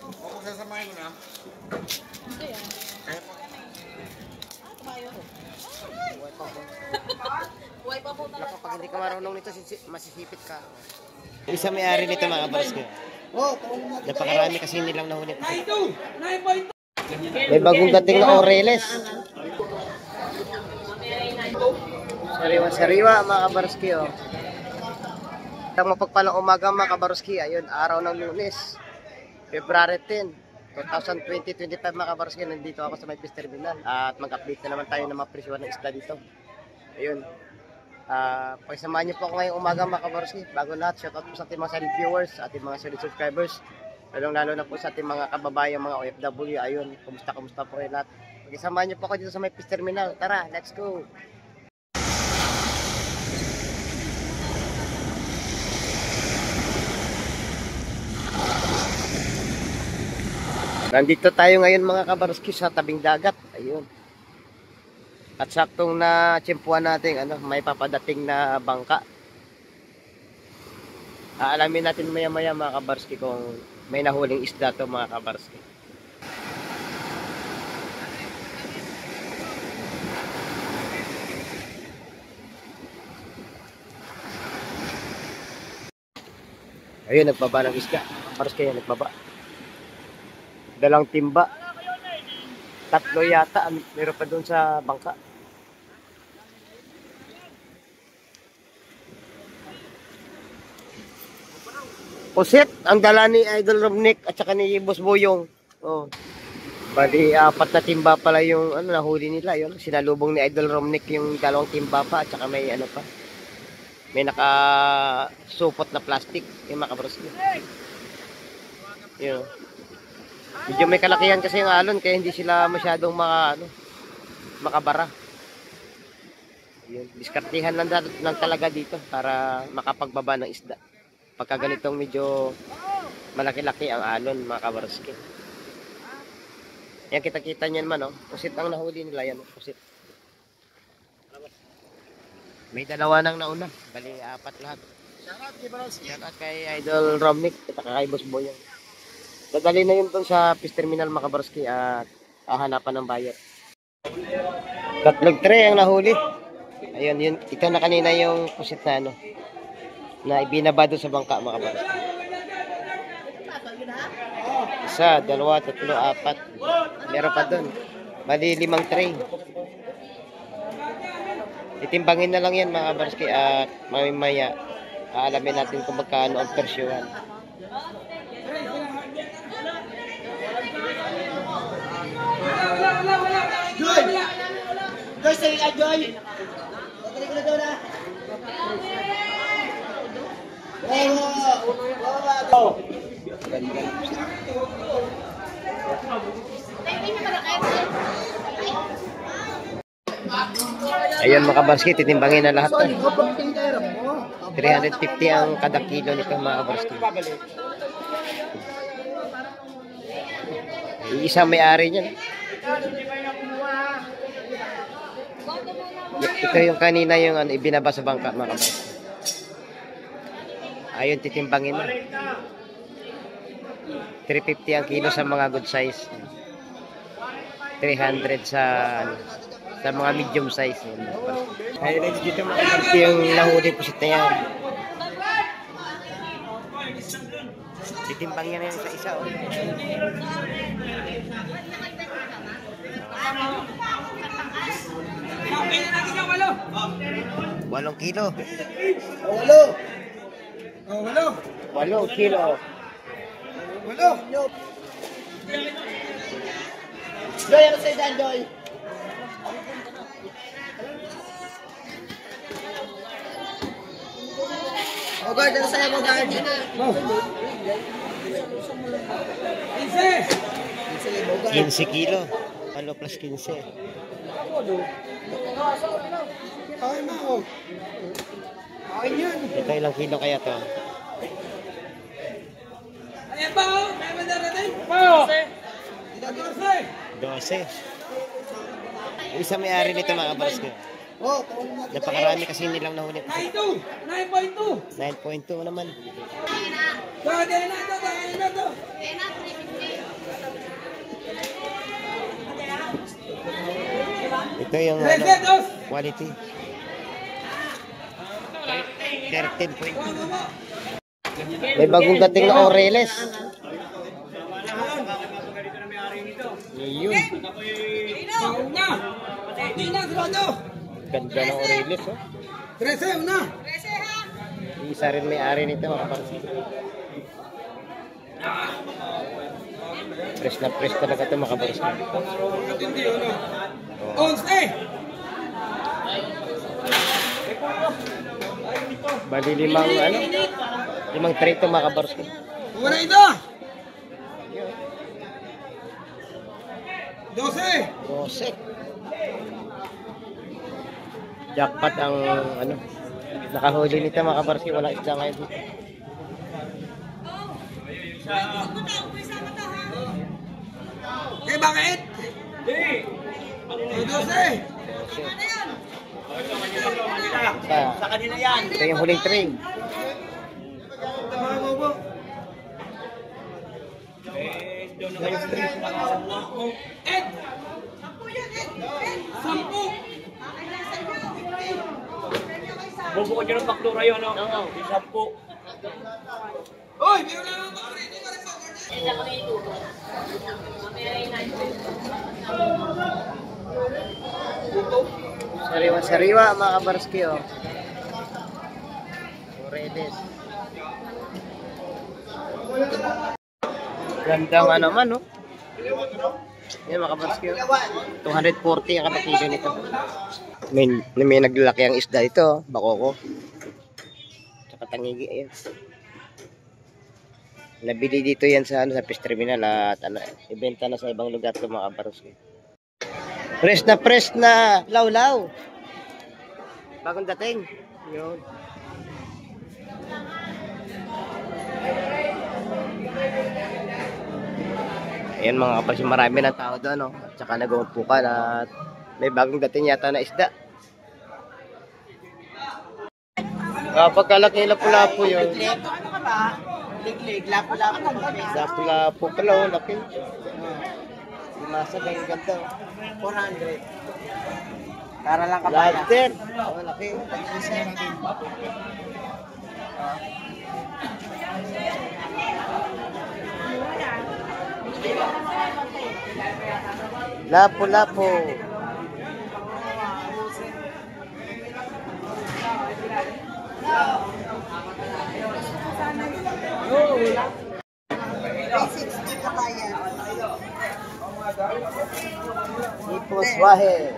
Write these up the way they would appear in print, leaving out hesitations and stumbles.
Ako sasamahin mo na. Hindi ah. Tumayo. Buhay pa po talaga. Kapag hindi ka marunong nito, masisipit ka. Isa may-ari nito mga kabars ko. Napakarami kasi nilang nahuli. May bagong dating na Oreles. Sariwa-sariwa mga kabarski oh. Ang mapagpalang umaga mga kabarski, ayun, araw ng Lunes, February 10, 2020-25 mga kabarski, nandito ako sa may fish terminal at mag-update na naman tayo ng mga presyo ng isda dito. Ayun, pagsamahan niyo po ako ngayong umaga mga kabarski. Bago lahat, shoutout po sa ating mga solid viewers, sa ating mga solid subscribers, lalong-lalo na po sa ating mga kababayan, mga OFW. Ayun, kumusta po kayo lahat. Pagsamahan niyo po ako dito sa may fish terminal. Tara, let's go! Nandito tayo ngayon mga kabarski sa tabing dagat. Ayun. At saktong na tsempuan natin may papadating na bangka. Aalamin natin maya-maya mga kabarski kung may nahuling isda to mga kabarski. Ayun, nagbaba ng isda. Kabarski yan, nagbaba. Dalang timba. Tatlo yata. Meron pa doon sa bangka. Pusit. Ang dala ni Idol Romnick at saka ni Boss Boyong. Oh. Bali, 4 na timba pala yung nahuli nila. Yun. Sinalubong ni Idol Romnick yung 2 timba pa at saka may pa. May nakasupot na plastic. Yung makabros nyo. Yun. Medyo may kalakihan kasi yung alon kaya hindi sila masyadong makabara. Yun. Diskartihan lang talaga dito para makapagbaba ng isda. Pagka ganitong medyo malaki-laki ang alon mga kabarski. Yan kita-kita niyan man pusit ang nahuli nila yan. Pusit. May 2 nang nauna. Bali 4 lahat. Shoutout kay Idol Romnick at kay Boss Boyong. Dadali na yun doon sa fish terminal mga kabarski at hahanapan ng buyer. 3 tray ang nahuli. Ayun, yun. Ito na kanina yung pusit na na ibinaba doon sa bangka mga kabarski. 1, 2, 3, 4. Meron pa doon. Bali 5 tray. Itimbangin na lang yan mga kabarski at mamaya aalamin natin kung magkano ang persyuhan. Joy, say ka, Joy! Pagkali ko na daw na! Ayun mga kabarski, titimbangin na lahat to. 350 ang kada kilo nito mga kabarski. Isang may-ari niyan. Ito yung kanina yung ibinaba sa bangka mga kabarski. Ayun, titimbangin na. 350 ang kilo sa mga good size. 300 sa mga medium size. Highlights dito mga kabarski yung nahuli pusit na yan. Titimbangin na yan isa-isa. 8 kilo. 8 kilo. 8. Joy, ano sa'yo dyan, Joy? Guard, ano sa'yo mo, guard? 15 kilo. 8 plus 15. Ito ilang kilo kaya to? Ayan ba o? May madarating? 12. Isa may-ari nito mga kabarski. Napakarami kasi nilang nahuli. 9.2 9.2 naman. Dahil na ito, dahil na ito. Ito yung Reset, dos. quality. 13.2. May bagong dating na Oreles. Yun. Una. Hindi na, sarado. Ganda ng Oreles, oh. 13, una. Isa rin may-ari nito, mga kaparsi. Press na talaga ito, mga kaparsi. Hindi, una. 11. Bali limang tray ito, mga kaparsi. Wala ito. 12. Rosek. Jackpot ang nakahuli nito, mga kaparsi. Wala isda ngayon dito. Okay, bakit? 12. Sa kanila yan. Ito yung huling tray. Mga bobo. Ed. 10. Bubukod nyo ng baktura yun, no? Oo. 10. Hoy, meron lang ang bakit. Hindi ka rin Sariwa, mga kabarski, oh. Oreles. Gandang naman, oh. Yan, mga kabarski, oh. 240 ang katakiso nito. May naglalaki ang isda ito, oh. Bakoko. Tsaka tangigi, ayan. Nabili dito yan sa fish terminal at ibenta na sa ibang lugar ito, mga kabarski. Press na, law. Bagong dating. Yun. Ayan, mga kapatid, marami ng tao doon, no? At saka nag-uumpukan at may bagong dating yata na isda. Pagkalaki lapu-lapu yun. Ano ka ba? Liglig, lapo-lapo. Lapu-lapu pala, oh, laki. Masa ang ganda. 400. Para lang ka ba? Lobster. Oh, laki. Lapu-lapu. Ipos wahe.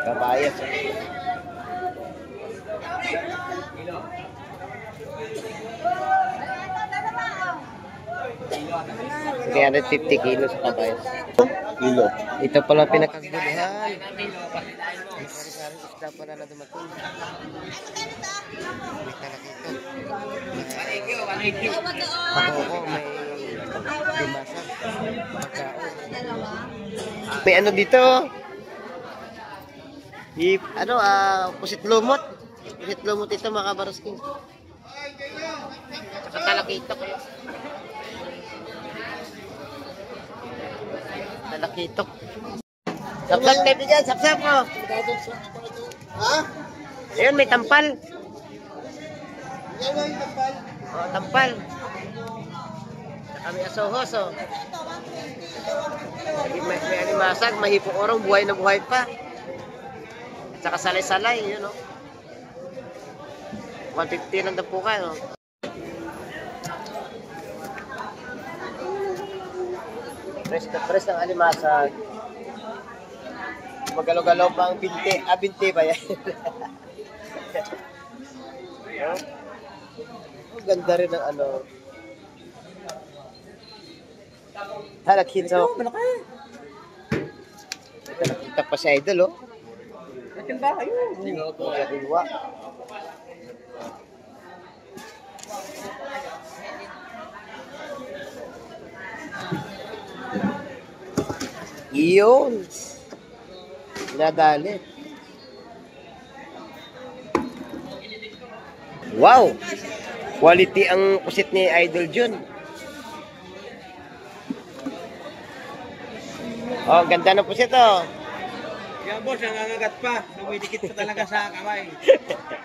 Kabayas. 350 kilos sa kabayas. Kilo. Ito pala pinakaguluhan. Sari-sari isda pala na dumating. May talakito. Ako, may dimasag. Pagkaon. May ano dito? Pusit lumot. Pusit lumot ito, mga kabaroski. Saka talakito ko. Talakitok. Sapsap kayo dyan, sapsap mo. Ha? Ayun, may tampal. Yan yung tampal. Oh, tampal. Saka may asohos, oh. May animasag, mahipong orong, buhay na buhay pa. At saka salay-salay, yun, oh. 150 lang dapukan, oh. Press ng alimasag. Magalaw-galaw pa ang binti. Binti ba yan? Ang ganda rin ng ano. Nakita pa si Idol, oh. Natin ba kayo? Kariwa. Iyon. Nadali. Wow! Quality ang pusit ni Idol Jun. Oh, ganda ng pusit oh. Yan boss, nangangagat pa. Dumidikit pa talaga sa kamay.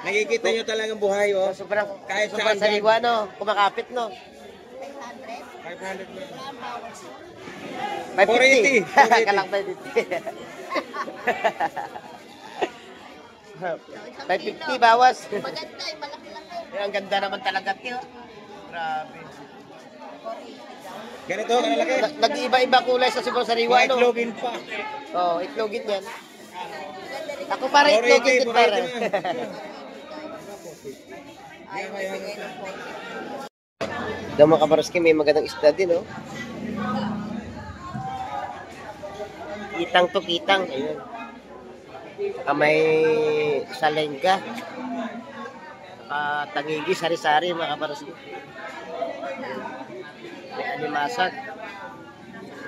Nakikita nyo talagang buhay, oh. Sobrang Kahit sobrang saan dyan. sariwa no, kumakapit no. 500 na. 550. 480. Kalang 550. 550 bawas. Maganda, malaki-laki. Ang ganda naman talaga tiyo. Grabe. Ganito, kanalaki. Nag-iiba-iba kulay sa sobrang sariwa no. Itlogin pa. Oh, itlogin yan. Ako para itlogin din para. Daw mga kabaroski, may magandang isda din, oh. Kitang to, kitang. Ayun. Saka may salengga. Saka tangigi, sari-sari, mga kabaroski. May alimasag.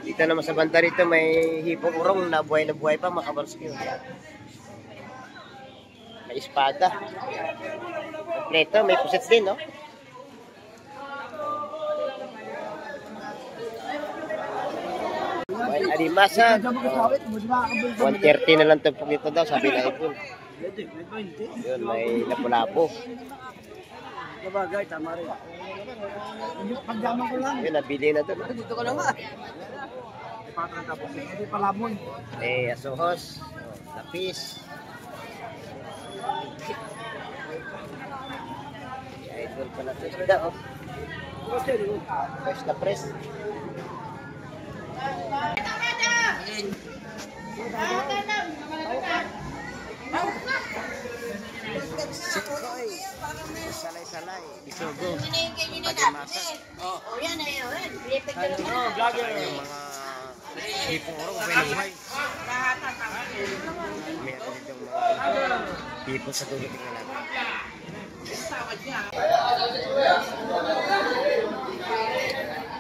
Dito naman sa banda rito, may hipong urong na buhay pa, mga kabaroski. May espada. Kompleto, may puset din, no? May alimasag. 130 na lang ito dito daw, sabi na ipon. Yun, may lapu-lapo. Sabagay, tama rin. Pagdaman ko lang. Yun, nabili na doon. Dito ko lang ba? Hindi palamon. Eh, asuhos. Lapis. Idol pala ito. Isda, oh. Fresh na fresh. Sikoy. Salay-salay. Bisugo. Pagmasag. Oh, yan na yun. Lipig ka naman. Yung mga hipong orong, buhay. May ano dito mga hipong sa dulo tingnan natin.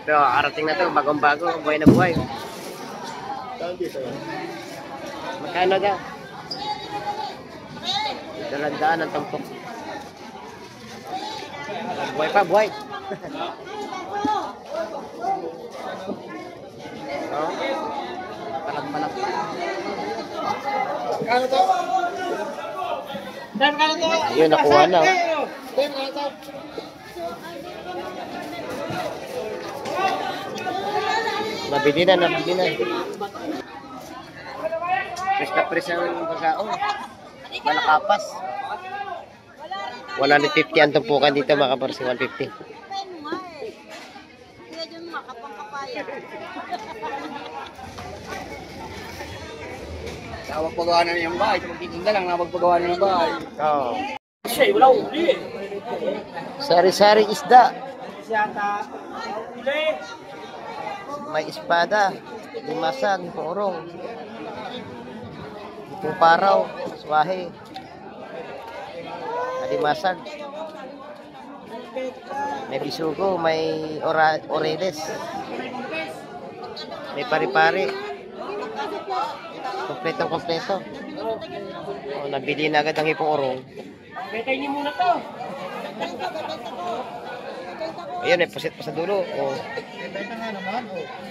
Ito, arating na ito, bagong-bago, buhay na buhay. Magkano daw? 200 ang tampok. Buhay pa, buhay. Oh, palag-palag. Kano to? Kano to? Ayun, nakuha na. Oh. Kano to? Nabili na. Press na press ang pagkaon. Malakapas. 150 ang tumpukan dito mga kaparsi, 150. Tawag pagawa na yung bahay. Magtitinda lang, pagawa na ng bahay. Oo. Siya, wala uli. Sari-sari isda. Uli. May espada. Limasag, porong. Puparaw, swahe. Alimasag. May bisugo, may oreles. May pari-pari. Kompleto. Oh, nabili na agad ang hipong orong. Betay niyo muna to. Ayun, may pusit pa sa dulo. Oh.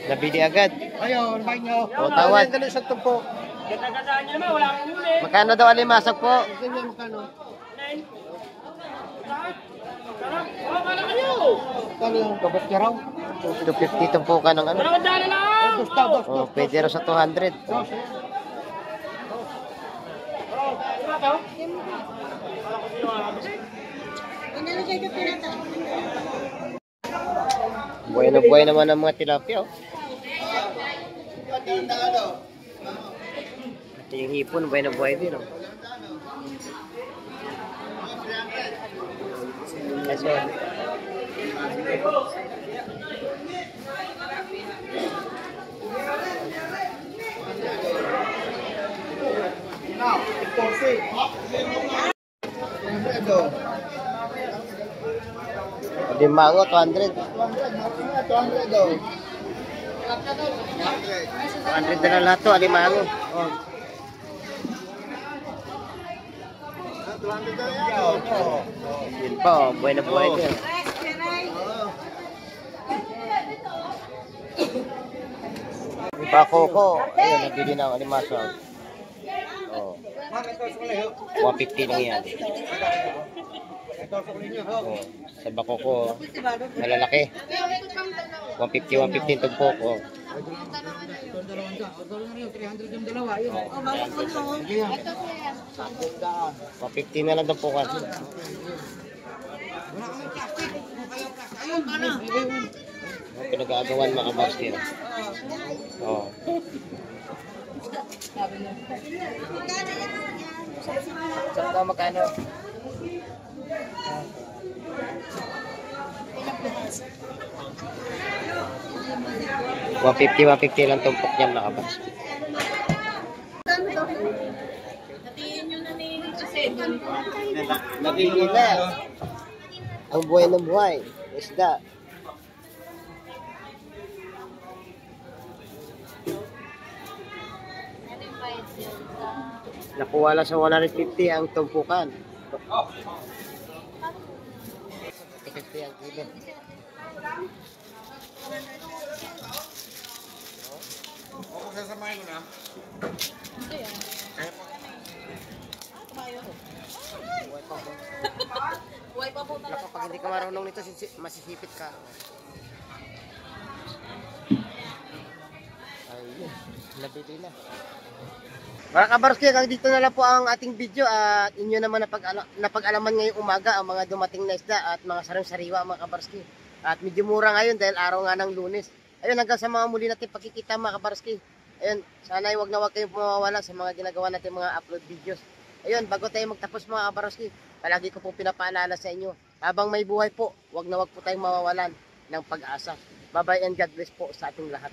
Nabili agad. Ayun, bahay nyo. Oh, tawad. Dali sa tumpo. Ganda-gandaan niyo naman, wala kang uli. Magkano daw alimasag po? Ganyan magkano? Sarap. Oh, kala kayo. Kano yung gabot niya raw? 250 tumpukan ng ano. Walang dala lang. Oh, pwede raw sa 200. Buhay naman ang mga tilapia. Oh. Ito yung hipon, buhay din. Oh. Kasi, Limango, 200. 200 na lang lahat to, alimango. Oh. 200 daw yan. Yun pa, oh, buhay na buhay din. Bakoko, ayun, nabili ng alimasyon. Oh, Ma'am, ito sa kulay, oh. 150 lang yan. Ito sa kulay nyo, oh. Oh, sa bakoko, malalaki. 150, 150 yung tugpok. Oh. Ito dalawang sa. Ito lang rin, 300 yung dalawa. Ayun. Oh, Oh, bakit mo no? Sige yan. 150 na lang tugpokan. Wala kami plastic. Kung kayo plastic. Ayun, ano? Oh, pinag-aagawan mga kabaskin. Oh. Sa magkano? 150 lang tumpok niyan mga kabaskin. Nabili na. Ang buhay ng buhay. Isda. Nakuha lang sa 150 ang tumpukan. 50 ang kilo. Ako sasamahin ko na. Buhay pa po talaga. Pag hindi ka marunong nito, masisipit ka. Ayun, nabili na. Mga kabarski, hanggang dito na lang po ang ating video at inyo naman napag-alaman ngayong umaga ang mga dumating na isda at mga sarang-sariwa mga kabarski. At medyo mura ngayon dahil araw nga ng Lunes. Ayun, hanggang sa mga muli natin pagkikita mga kabarski. Ayun, sana ay wag na wag kayong mawawala sa mga ginagawa natin mga upload videos. Ayun, bago tayo magtapos mga kabarski, palagi ko po pinapaalala sa inyo, habang may buhay po, wag na wag po tayong mawawalan ng pag-asa. Bye-bye and God bless po sa ating lahat.